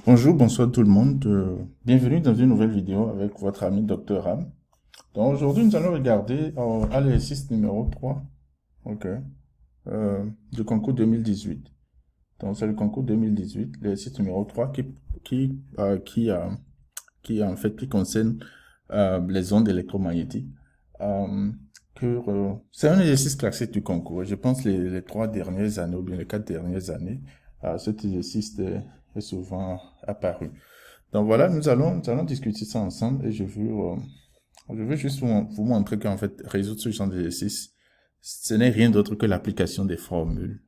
Bonjour, bonsoir tout le monde. Bienvenue dans une nouvelle vidéo avec votre ami Dr. Ram. Donc aujourd'hui, nous allons regarder à l'exercice numéro 3, ok, du concours 2018. Donc c'est le concours 2018, l'exercice numéro 3 qui, euh, qui, euh, qui concerne les ondes électromagnétiques. Euh, c'est un exercice classique du concours. Je pense les 3 dernières années ou bien les 4 dernières années, cet exercice est souvent apparu. Donc voilà, nous allons discuter ça ensemble et je veux juste vous montrer qu'en fait, résoudre ce genre d'exercice, ce n'est rien d'autre que l'application des formules,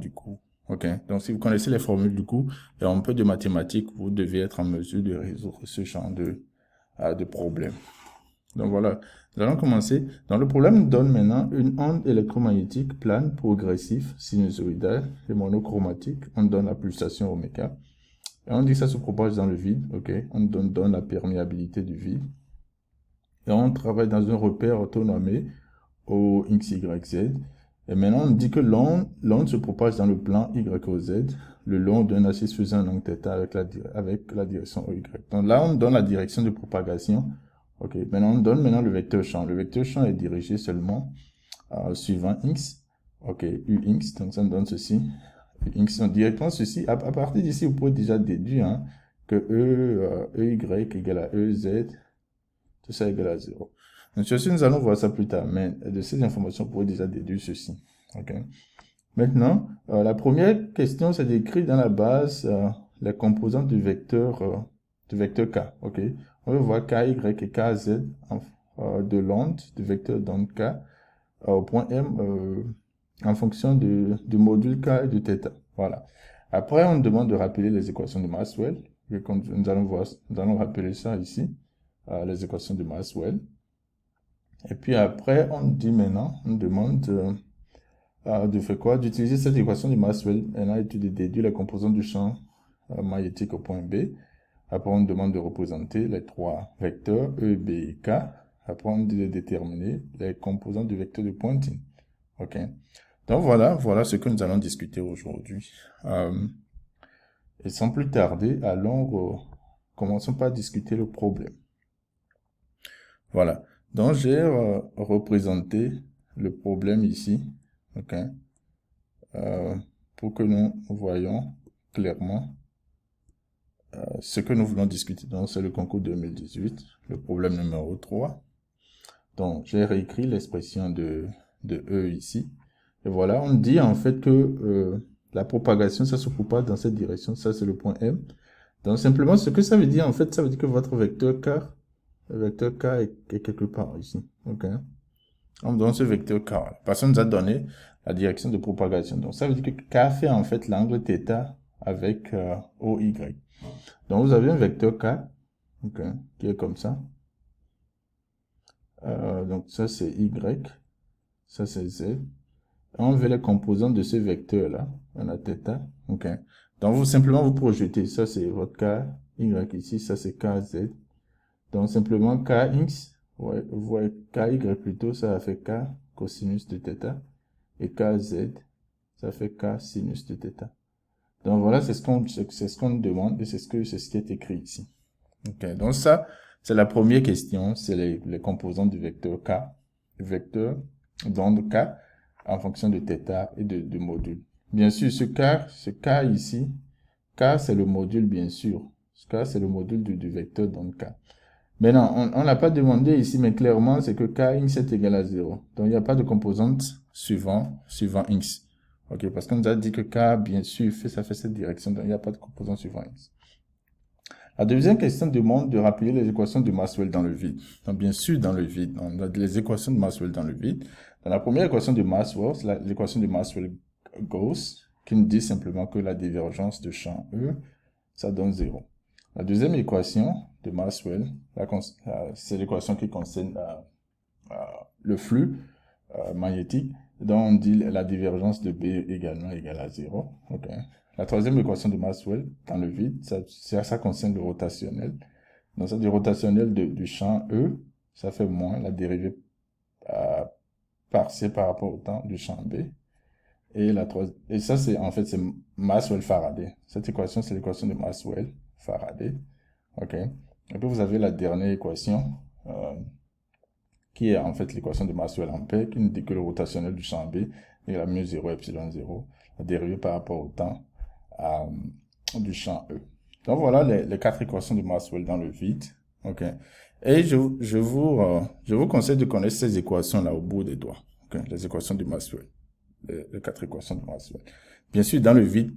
du coup. OK? Donc si vous connaissez les formules du coup et un peu de mathématiques, vous devez être en mesure de résoudre ce genre de problème. Donc voilà, nous allons commencer. Donc le problème nous donne maintenant une onde électromagnétique plane, progressive, sinusoïdale et monochromatique. On donne la pulsation oméga. Et on dit que ça se propage dans le vide, ok? On donne la perméabilité du vide. Et on travaille dans un repère autonomé au X, Y, Z. Et maintenant, on dit que l'onde se propage dans le plan Y, O, Z, le long d'un axis faisant un angle θ avec la direction OY. Donc là, on donne la direction de propagation. Ok, maintenant, on donne maintenant le vecteur champ. Le vecteur champ est dirigé seulement suivant X. Ok, UX, donc ça me donne ceci. UX, directement ceci. À partir d'ici, vous pouvez déjà déduire que EY égale à EZ, tout ça égale à 0. Donc, ceci, nous allons voir ça plus tard, mais de ces informations, vous pouvez déjà déduire ceci. Ok. Maintenant, la première question, c'est d'écrire dans la base les composantes du vecteur K. Ok. On veut voir KY et KZ de l'onde, du vecteur d'onde K au point M en fonction du module K et du θ. Voilà. Après, on demande de rappeler les équations de Maxwell. Nous allons rappeler ça ici, les équations de Maxwell. Et puis après, on dit maintenant, on demande de faire quoi? D'utiliser cette équation de Maxwell et de déduire les composants du champ magnétique au point B. Après, on demande de représenter les trois vecteurs E, B et K. Après, on dit de déterminer les composants du vecteur de pointing. OK? Donc voilà ce que nous allons discuter aujourd'hui. Et sans plus tarder, commençons par discuter le problème. Voilà. Donc j'ai représenté le problème ici, ok, pour que nous voyons clairement ce que nous voulons discuter. Donc c'est le concours 2018, le problème numéro 3. Donc j'ai réécrit l'expression de E ici. Et voilà, on dit en fait que la propagation, ça se propage dans cette direction. Ça, c'est le point M. Donc, simplement, ce que ça veut dire, en fait, ça veut dire que votre vecteur K, le vecteur K est quelque part ici. OK? On donne ce vecteur K. Personne nous a donné la direction de propagation. Donc, ça veut dire que K fait en fait l'angle θ avec OY. Donc, vous avez un vecteur K, OK, qui est comme ça. Donc, ça, c'est Y. Ça, c'est Z. On veut les composants de ce vecteur-là. On a θ. OK. Donc, simplement, vous projetez. Ça, c'est votre K, Y ici. Ça, c'est KZ. Donc, simplement, Kx, ouais, vous voyez Ky plutôt, ça fait K cosinus de θ. Et Kz, ça fait K sinus de θ. Donc, voilà, c'est ce qu'on nous demande et c'est ce qui est écrit ici. OK. Donc, ça, c'est la première question. C'est les composants du vecteur K. Le vecteur d'onde K en fonction de θ et de module. Bien sûr, ce K ici, K c'est le module bien sûr. Ce K c'est le module du vecteur d'onde K. Maintenant, on l'a pas demandé ici, mais clairement c'est que K est égal à 0. Donc il n'y a pas de composante suivant X. Ok, parce qu'on nous a dit que K bien sûr ça fait cette direction, donc il n'y a pas de composante suivant X. La deuxième question demande de rappeler les équations de Maxwell dans le vide. Donc, bien sûr, dans le vide, on a les équations de Maxwell dans le vide. Dans la première équation de Maxwell, c'est l'équation de Maxwell-Gauss, qui nous dit simplement que la divergence de champ E, ça donne 0. La deuxième équation de Maxwell, c'est l'équation qui concerne le flux magnétique, dont on dit la divergence de B également égale à 0. Okay. La troisième équation de Maxwell, dans le vide, ça concerne le rotationnel. Donc, ça, du rotationnel du champ E, ça fait moins la dérivée partielle par rapport au temps du champ B. Et ça, c'est en fait, c'est Maxwell-Faraday. Cette équation, c'est l'équation de Maxwell-Faraday. OK. Et puis, vous avez la dernière équation, qui est en fait l'équation de Maxwell-Ampère, qui nous dit que le rotationnel du champ B est la mu 0 epsilon 0, la dérivée par rapport au temps du champ E. Donc, voilà les quatre équations de Maxwell dans le vide. OK. Et je vous conseille de connaître ces équations-là au bout des doigts. OK. Les équations de Maxwell. Les quatre équations de Maxwell. Bien sûr, dans le vide,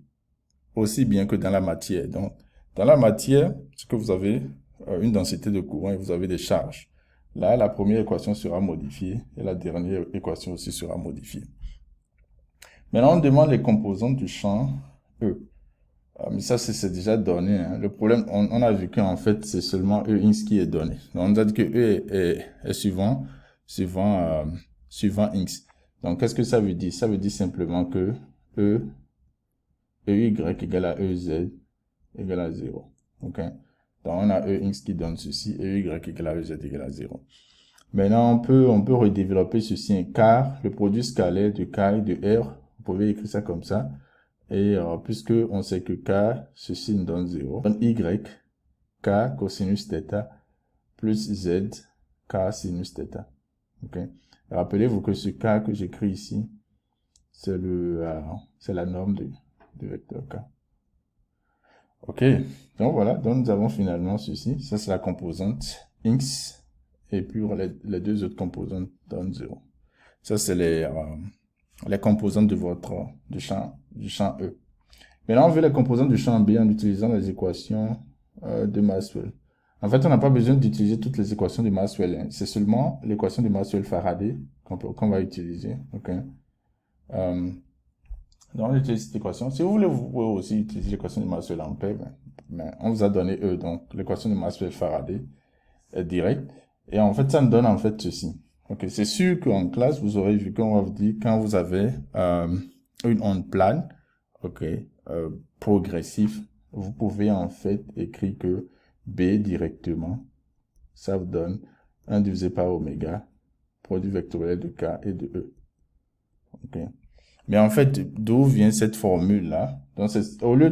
aussi bien que dans la matière. Donc, dans la matière, c'est que vous avez une densité de courant et vous avez des charges. Là, la première équation sera modifiée et la dernière équation aussi sera modifiée. Maintenant, on demande les composantes du champ E. Mais ça, c'est déjà donné. Hein. Le problème, on a vu qu'en fait, c'est seulement E(x) qui est donné. Donc, on a dit que E est suivant x. Donc, qu'est-ce que ça veut dire? Ça veut dire simplement que EY égale à EZ égale à 0. OK? Donc, on a EX qui donne ceci, EY égale à EZ égale à 0. Maintenant, on peut redévelopper ceci, car le produit scalaire de K et de R, vous pouvez écrire ça comme ça. Et puisque on sait que K, ceci nous donne 0, on donne Y, K cosinus θ, plus Z, K sinus θ. OK? Rappelez-vous que ce K que j'écris ici, c'est la norme du vecteur K. OK, donc voilà, donc nous avons finalement ceci. Ça, c'est la composante X. Et puis les deux autres composantes donnent 0. Ça, c'est les composantes du champ E. Maintenant, on veut les composantes du champ B en utilisant les équations de Maxwell. En fait, on n'a pas besoin d'utiliser toutes les équations de Maxwell. Hein. C'est seulement l'équation de Maxwell-Faraday qu'on va utiliser. OK. Donc, on utilise cette équation. Si vous voulez, vous pouvez aussi utiliser l'équation de Maxwell-Ampère, mais on vous a donné E, donc l'équation de Maxwell-Faraday est directe. Et en fait, ça nous donne en fait ceci. Ok, c'est sûr qu'en classe, vous aurez vu qu'on va vous dire quand vous avez une onde plane, ok, progressive, vous pouvez en fait écrire que B directement, ça vous donne 1 divisé par oméga, produit vectoriel de K et de E. Ok. Mais en fait, d'où vient cette formule-là? Donc, au lieu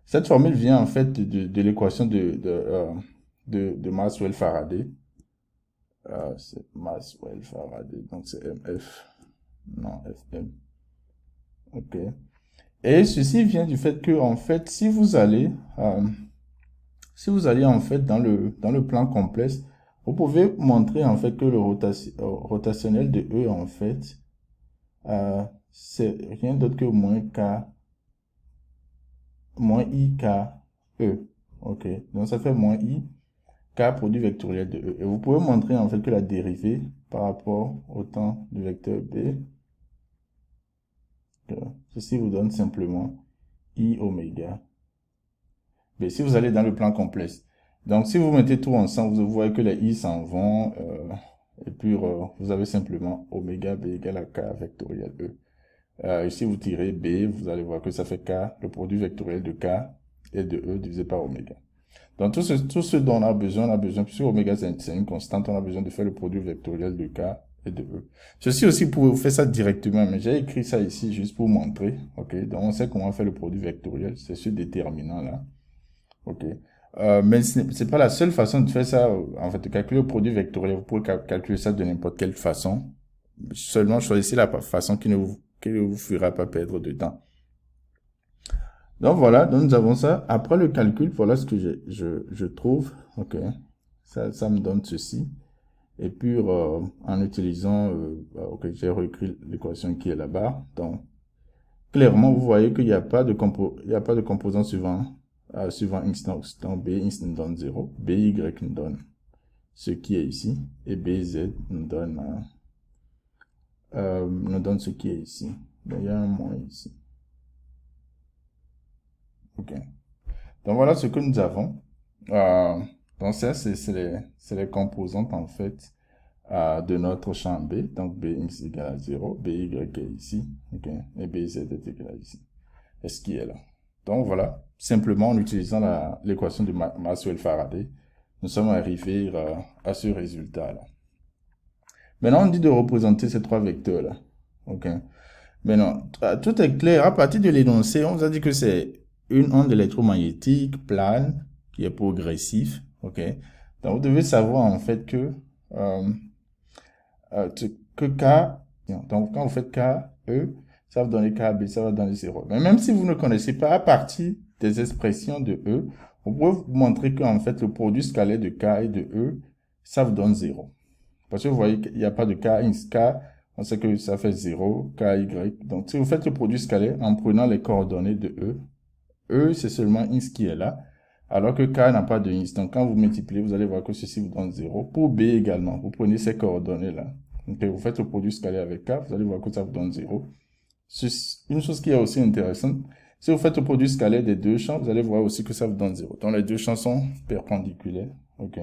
cette formule vient en fait de l'équation de Maxwell-Faraday. C'est Maxwell-Faraday, donc c'est MF, non FM. Ok. Et ceci vient du fait que, en fait, si vous allez en fait dans le plan complexe, vous pouvez montrer en fait que le rotationnel de E en fait c'est rien d'autre que moins I K E. Ok, donc ça fait moins I K produit vectoriel de E. Et vous pouvez montrer en fait que la dérivée par rapport au temps du vecteur B, ceci vous donne simplement I oméga B. Si vous allez dans le plan complexe. Donc si vous mettez tout ensemble, vous voyez que les I s'en vont. Et puis vous avez simplement oméga B égale à K vectoriel E. Ici vous tirez B, vous allez voir que ça fait K, le produit vectoriel de K et de E divisé par oméga. Donc, tout ce dont on a besoin, puisque oméga c'est une constante, on a besoin de faire le produit vectoriel de K et de E. Ceci aussi, vous pouvez vous faire ça directement, mais j'ai écrit ça ici juste pour montrer. Ok, donc on sait comment faire le produit vectoriel, c'est ce déterminant-là. Ok, mais c'est pas la seule façon de faire ça, en fait, de calculer le produit vectoriel. Vous pouvez calculer ça de n'importe quelle façon. Seulement choisissez la façon qui ne vous fera pas perdre de temps. Donc voilà, donc nous avons ça. Après le calcul, voilà ce que je trouve. Ok, ça me donne ceci. Et puis en utilisant, ok, j'ai réécrit l'équation qui est là-bas. Donc clairement, vous voyez qu'il n'y a pas de composant suivant x. Donc B x nous donne 0, BY nous donne ce qui est ici, et BZ nous donne ce qui est ici. Donc il y a un moins ici. Ok. Donc voilà ce que nous avons. Donc ça, c'est les composantes en fait de notre champ B. Donc Bx égale à 0, By est ici, okay, et Bz est égal à ici. Et ce qui est là. Donc voilà, simplement en utilisant l'équation de Maxwell-Faraday, nous sommes arrivés à ce résultat-là. Maintenant, on dit de représenter ces trois vecteurs-là. Ok. Maintenant, tout est clair. À partir de l'énoncé, on vous a dit que c'est une onde électromagnétique plane qui est progressive. Ok. Donc, vous devez savoir en fait euh, que K, donc quand vous faites K, E, ça va donner K, B, ça va donner 0. Mais même si vous ne connaissez pas, à partir des expressions de E, vous pouvez vous montrer qu'en fait, le produit scalaire de K et de E, ça vous donne 0. Parce que vous voyez qu'il n'y a pas de K, K, on sait que ça fait 0, K, Y. Donc, si vous faites le produit scalaire en prenant les coordonnées de E, E, c'est seulement X qui est là, alors que K n'a pas de X. Donc, quand vous multipliez, vous allez voir que ceci vous donne 0. Pour B également, vous prenez ces coordonnées-là. Donc, vous faites le produit scalaire avec K, vous allez voir que ça vous donne 0. Une chose qui est aussi intéressante, si vous faites le produit scalaire des deux champs, vous allez voir aussi que ça vous donne 0. Donc, les deux champs sont perpendiculaires. OK.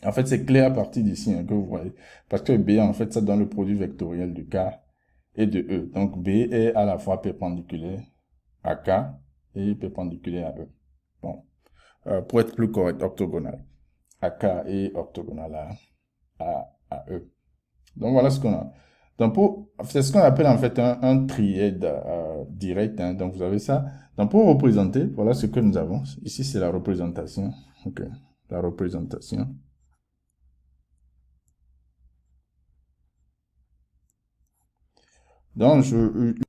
En fait, c'est clair à partir d'ici que vous voyez. Parce que B, en fait, ça donne le produit vectoriel de K et de E. Donc, B est à la fois perpendiculaire à K et perpendiculaire à E. Bon, pour être plus correct, orthogonal à K et orthogonal à E. Donc, voilà ce qu'on a. Donc, c'est ce qu'on appelle en fait un trièdre direct. Hein. Donc, vous avez ça. Donc, pour représenter, voilà ce que nous avons. Ici, c'est la représentation. OK. La représentation. Donc,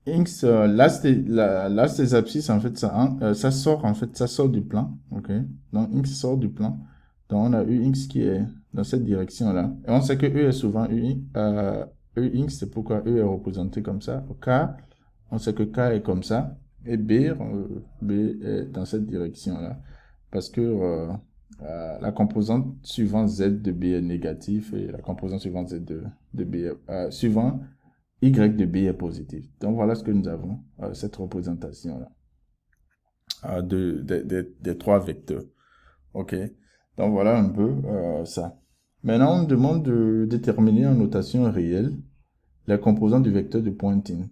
X, l'axe des abscisses, en fait, ça sort, en fait, ça sort du plan, ok? Donc, X sort du plan. Donc, on a UX qui est dans cette direction-là. Et on sait que E est souvent UX, c'est pourquoi E est représenté comme ça. K, on sait que K est comme ça. Et B est dans cette direction-là. Parce que la composante suivante Z de B est négative et la composante suivante Z de B est, suivant Y de B est positif. Donc voilà ce que nous avons, cette représentation-là, des trois vecteurs. OK. Donc voilà un peu ça. Maintenant, on me demande de déterminer en notation réelle les composants du vecteur de pointing.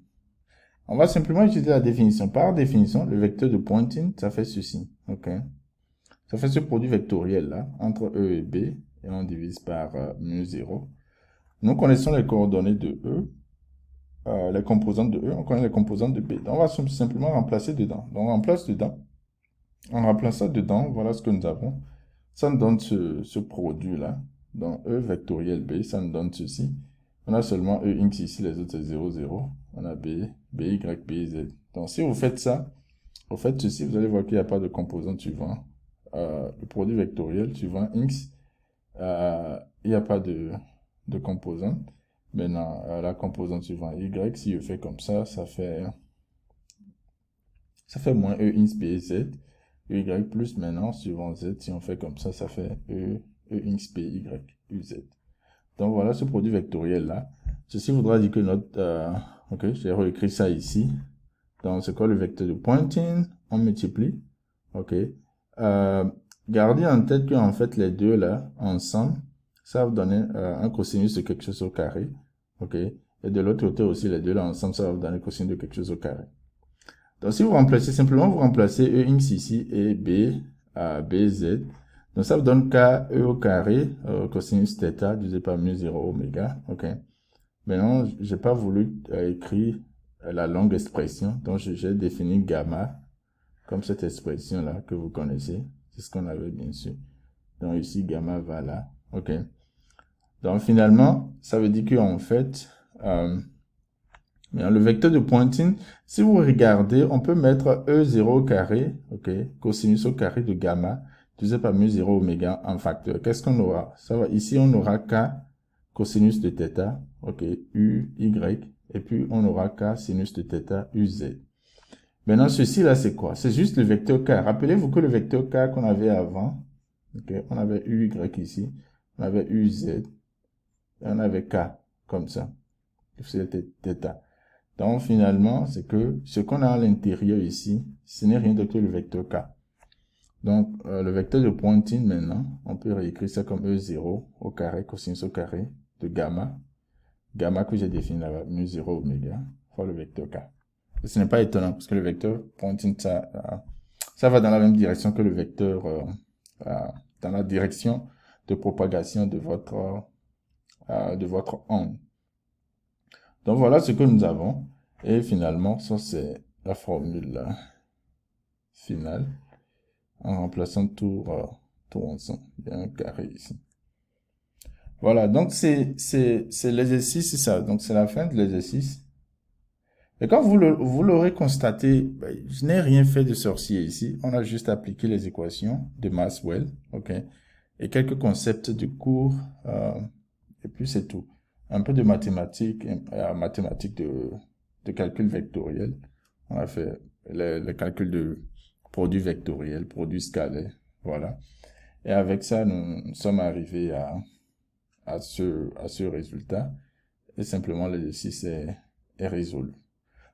On va simplement utiliser la définition. Par définition, le vecteur de pointing, ça fait ceci. OK. Ça fait ce produit vectoriel là, entre E et B, et on divise par mu0. Nous connaissons les coordonnées de E, les composantes de E, on connaît les composantes de B. Donc, on va simplement remplacer dedans. Donc, on remplace dedans. On remplace ça dedans, voilà ce que nous avons. Ça nous donne ce produit-là. Donc, E vectoriel B, ça nous donne ceci. On a seulement EX ici, les autres c'est 0, 0. On a B, BY, BZ. Donc, si vous faites ça, vous faites ceci, vous allez voir qu'il n'y a pas de composante suivant. Le produit vectoriel suivant X, il n'y a pas de composante. Maintenant, la composante suivante Y, si je fais comme ça fait moins E ins B Z. Y plus maintenant, suivant Z, si on fait comme ça fait E ins B Y, UZ. Donc voilà ce produit vectoriel là. Ceci voudra dire que notre, ok, j'ai réécrit ça ici. Donc c'est quoi le vecteur de pointing? On multiplie. Ok. Gardez en tête que en fait les deux là, ensemble, ça va vous donner un cosinus de quelque chose au carré. Ok. Et de l'autre côté aussi, les deux là ensemble, ça va vous donner cosinus de quelque chose au carré. Donc, si vous remplacez simplement, vous remplacez EX ici et B à BZ. Donc, ça vous donne K, E au carré, cosinus θ divisé par mu0 oméga. OK. Maintenant, j'ai pas voulu écrire la longue expression. Donc, j'ai défini gamma comme cette expression-là que vous connaissez. C'est ce qu'on avait bien sûr. Donc, ici, gamma va là. OK. Donc, finalement, ça veut dire qu'en fait, le vecteur de pointing, si vous regardez, on peut mettre E0 au carré, ok, cosinus au carré de gamma, divisé par mu0 oméga en facteur. Qu'est-ce qu'on aura? Ça va, ici, on aura K cosinus de θ, ok, U, Y, et puis on aura K sinus de θ, UZ. Maintenant, ceci là, c'est quoi? C'est juste le vecteur K. Rappelez-vous que le vecteur K qu'on avait avant, ok, on avait UY ici, on avait UZ, et on avait K, comme ça. C'était θ. Donc, finalement, c'est que ce qu'on a à l'intérieur ici, ce n'est rien d'autre que le vecteur K. Donc, le vecteur de pointing, maintenant, on peut réécrire ça comme E0 au carré, cosinus au carré de gamma. Gamma que j'ai défini là-bas, mu0 oméga, fois le vecteur K. Et ce n'est pas étonnant, parce que le vecteur pointing, ça va dans la même direction que le vecteur, dans la direction de propagation de votre onde. Donc voilà ce que nous avons. Et finalement, ça c'est la formule finale. En remplaçant tout ensemble. Il y a un carré ici. Voilà, donc c'est l'exercice, c'est ça. Donc c'est la fin de l'exercice. Et quand vous l'aurez constaté, ben, je n'ai rien fait de sorcier ici. On a juste appliqué les équations de Maxwell, ok, et quelques concepts du cours, et puis c'est tout. Un peu de mathématiques, mathématiques de calcul vectoriel. On a fait les calculs de produits vectoriels, produits scalaires, voilà. Et avec ça, nous sommes arrivés à ce résultat. Et simplement, l'exercice est résolu.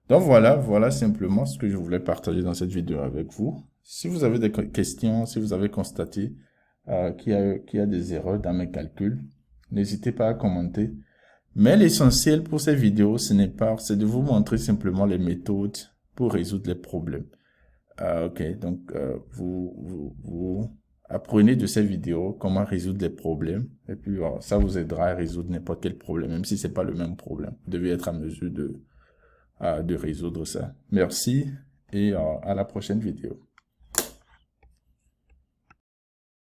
Donc voilà simplement ce que je voulais partager dans cette vidéo avec vous. Si vous avez des questions, si vous avez constaté qu'il y a des erreurs dans mes calculs, n'hésitez pas à commenter. Mais l'essentiel pour ces vidéos, c'est de vous montrer simplement les méthodes pour résoudre les problèmes. Ok, donc vous apprenez de ces vidéos comment résoudre les problèmes et puis ça vous aidera à résoudre n'importe quel problème, même si c'est pas le même problème. Vous devez être à mesure de résoudre ça. Merci et à la prochaine vidéo.